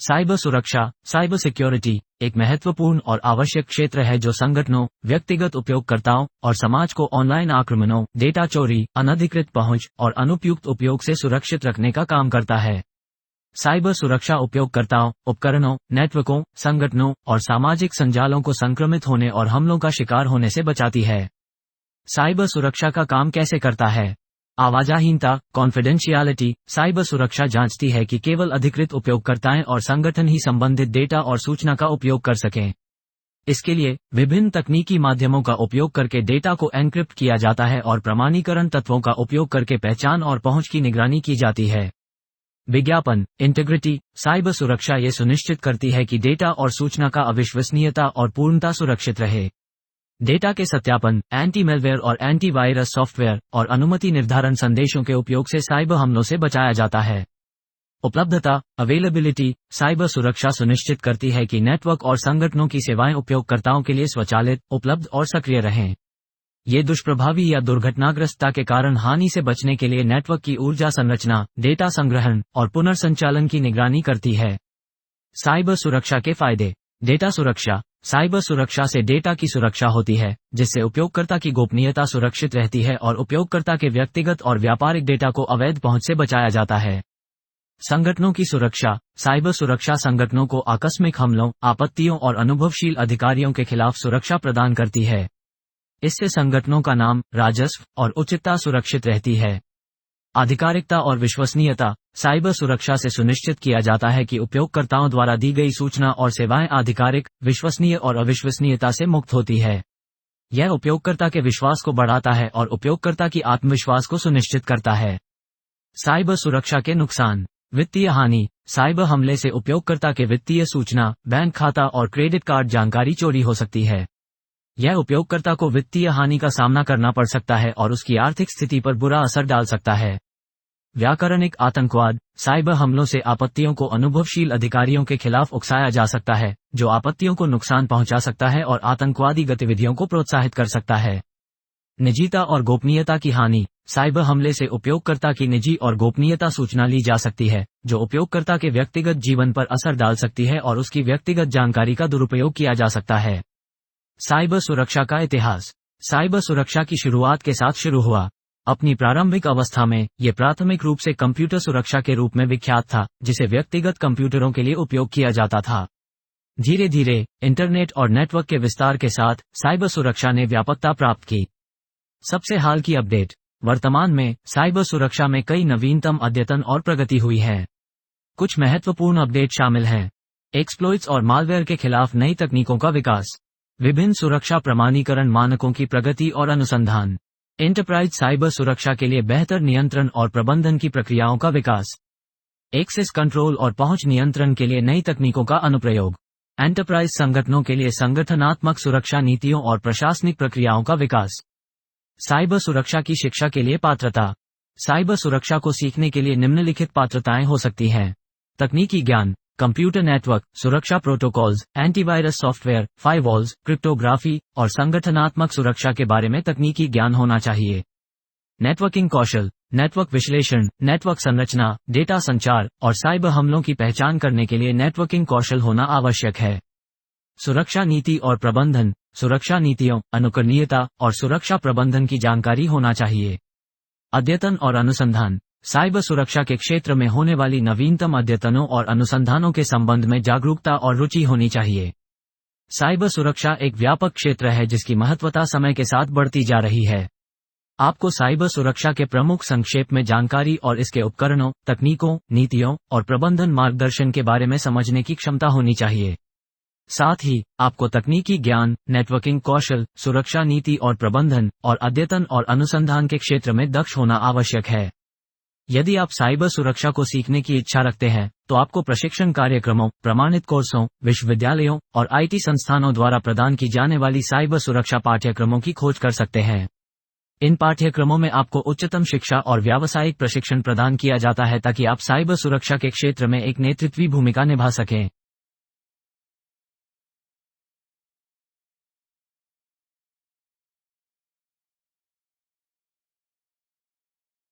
Cyber सुरक्षा, cyber security एक महत्वपूर्ण और आवश्यक क्षेत्र है जो संगठनों, व्यक्तिगत उपयोगकर्ताओं और समाज को ऑनलाइन आक्रमणों, डेटा चोरी, अनधिकृत पहुंच और अनुपयुक्त उपयोग से सुरक्षित रखने का काम करता है। साइबर सुरक्षा उपयोगकर्ताओं, उपकरणों, नेटवर्कों, संगठनों और सामाजिक संजालों को संक्रमित होने और हमलों का शिकार होने से बचाती है। साइबर सुरक्षा का काम कैसे करता है? आवाजाहीनता, कॉन्फिडेंशियलिटी। साइबर सुरक्षा जांचती है कि केवल अधिकृत उपयोगकर्ताएं और संगठन ही संबंधित डेटा और सूचना का उपयोग कर सकें। इसके लिए विभिन्न तकनीकी माध्यमों का उपयोग करके डेटा को एन्क्रिप्ट किया जाता है और प्रमाणीकरण तत्वों का उपयोग करके पहचान और पहुंच की निगरानी की जाती है। विज्ञापन, इंटीग्रिटी। साइबर सुरक्षा ये सुनिश्चित करती है कि डेटा और सूचना का अविश्वसनीयता और पूर्णता सुरक्षित रहे। डेटा के सत्यापन, एंटी मेलवेयर और एंटीवायरस सॉफ्टवेयर और अनुमति निर्धारण संदेशों के उपयोग से साइबर हमलों से बचाया जाता है। उपलब्धता, अवेलेबिलिटी। साइबर सुरक्षा सुनिश्चित करती है कि नेटवर्क और संगठनों की सेवाएं उपयोगकर्ताओं के लिए स्वचालित, उपलब्ध और सक्रिय रहें। ये दुष्प्रभावी या दुर्घटनाग्रस्तता के कारण हानि से बचने के लिए नेटवर्क की ऊर्जा संरचना, डेटा संग्रहण और पुनर्संचालन की निगरानी करती है। साइबर सुरक्षा के फायदे। डेटा सुरक्षा। साइबर सुरक्षा से डेटा की सुरक्षा होती है, जिससे उपयोगकर्ता की गोपनीयता सुरक्षित रहती है और उपयोगकर्ता के व्यक्तिगत और व्यापारिक डेटा को अवैध पहुंच से बचाया जाता है। संगठनों की सुरक्षा। साइबर सुरक्षा संगठनों को आकस्मिक हमलों, आपत्तियों और अनुभवशील अधिकारियों के खिलाफ सुरक्षा प्रदान करती है। इससे संगठनों का नाम, राजस्व और उचितता सुरक्षित रहती है। आधिकारिकता और विश्वसनीयता। साइबर सुरक्षा से सुनिश्चित किया जाता है कि उपयोगकर्ताओं द्वारा दी गई सूचना और सेवाएं आधिकारिक, विश्वसनीय और अविश्वसनीयता से मुक्त होती है। यह उपयोगकर्ता के विश्वास को बढ़ाता है और उपयोगकर्ता की आत्मविश्वास को सुनिश्चित करता है। साइबर सुरक्षा के नुकसान। वित्तीय हानि। साइबर हमले से उपयोगकर्ता के वित्तीय सूचना, बैंक खाता और क्रेडिट कार्ड जानकारी चोरी हो सकती है। यह उपयोगकर्ता को वित्तीय हानि का सामना करना पड़ सकता है और उसकी आर्थिक स्थिति पर बुरा असर डाल सकता है। व्याकरणिक आतंकवाद। साइबर हमलों से आपत्तियों को अनुभवशील अधिकारियों के खिलाफ उकसाया जा सकता है, जो आपत्तियों को नुकसान पहुंचा सकता है और आतंकवादी गतिविधियों को प्रोत्साहित कर सकता है। निजीता और गोपनीयता की हानि। साइबर हमले से उपयोगकर्ता की निजी और गोपनीयता सूचना ली जा सकती है, जो उपयोगकर्ता के व्यक्तिगत जीवन पर असर डाल सकती है और उसकी व्यक्तिगत जानकारी का दुरुपयोग किया जा सकता है। साइबर सुरक्षा का इतिहास। साइबर सुरक्षा की शुरुआत के साथ शुरू हुआ। अपनी प्रारंभिक अवस्था में ये प्राथमिक रूप से कंप्यूटर सुरक्षा के रूप में विख्यात था, जिसे व्यक्तिगत कंप्यूटरों के लिए उपयोग किया जाता था। धीरे धीरे इंटरनेट और नेटवर्क के विस्तार के साथ साइबर सुरक्षा ने व्यापकता प्राप्त की। सबसे हाल की अपडेट। वर्तमान में साइबर सुरक्षा में कई नवीनतम अद्यतन और प्रगति हुई है। कुछ महत्वपूर्ण अपडेट शामिल हैं। एक्सप्लॉइट्स और मालवेयर के खिलाफ नई तकनीकों का विकास। विभिन्न सुरक्षा प्रमाणीकरण मानकों की प्रगति और अनुसंधान। एंटरप्राइज साइबर सुरक्षा के लिए बेहतर नियंत्रण और प्रबंधन की प्रक्रियाओं का विकास। एक्सेस कंट्रोल और पहुंच नियंत्रण के लिए नई तकनीकों का अनुप्रयोग। एंटरप्राइज संगठनों के लिए संगठनात्मक सुरक्षा नीतियों और प्रशासनिक प्रक्रियाओं का विकास। साइबर सुरक्षा की शिक्षा के लिए पात्रता। साइबर सुरक्षा को सीखने के लिए निम्नलिखित पात्रताएं हो सकती हैं। तकनीकी ज्ञान, कंप्यूटर नेटवर्क, सुरक्षा protocols, antivirus software, firewalls, cryptography और संगठनात्मक सुरक्षा के बारे में तकनीकी ज्ञान होना चाहिए। नेटवर्किंग कौशल, नेटवर्क विश्लेषण, नेटवर्क संरचना, डेटा संचार और साइबर हमलों की पहचान करने के लिए नेटवर्किंग कौशल होना आवश्यक है। सुरक्षा नीति और प्रबंधन, सुरक्षा नीतियों, अनुकरणीयता और सुरक्षा प्रबंधन की जानकारी होना चाहिए। अद्यतन और अनुसंधान। साइबर सुरक्षा के क्षेत्र में होने वाली नवीनतम अद्यतनों और अनुसंधानों के संबंध में जागरूकता और रुचि होनी चाहिए। साइबर सुरक्षा एक व्यापक क्षेत्र है जिसकी महत्वता समय के साथ बढ़ती जा रही है। आपको साइबर सुरक्षा के प्रमुख संक्षेप में जानकारी और इसके उपकरणों, तकनीकों, नीतियों और प्रबंधन मार्गदर्शन के बारे में समझने की क्षमता होनी चाहिए। साथ ही आपको तकनीकी ज्ञान, नेटवर्किंग कौशल, सुरक्षा नीति और प्रबंधन और अद्यतन और अनुसंधान के क्षेत्र में दक्ष होना आवश्यक है। यदि आप साइबर सुरक्षा को सीखने की इच्छा रखते हैं, तो आपको प्रशिक्षण कार्यक्रमों, प्रमाणित कोर्सों, विश्वविद्यालयों और आईटी संस्थानों द्वारा प्रदान की जाने वाली साइबर सुरक्षा पाठ्यक्रमों की खोज कर सकते हैं। इन पाठ्यक्रमों में आपको उच्चतम शिक्षा और व्यावसायिक प्रशिक्षण प्रदान किया जाता है ताकि आप साइबर सुरक्षा के क्षेत्र में एक नेतृत्वीय भूमिका निभा सकें।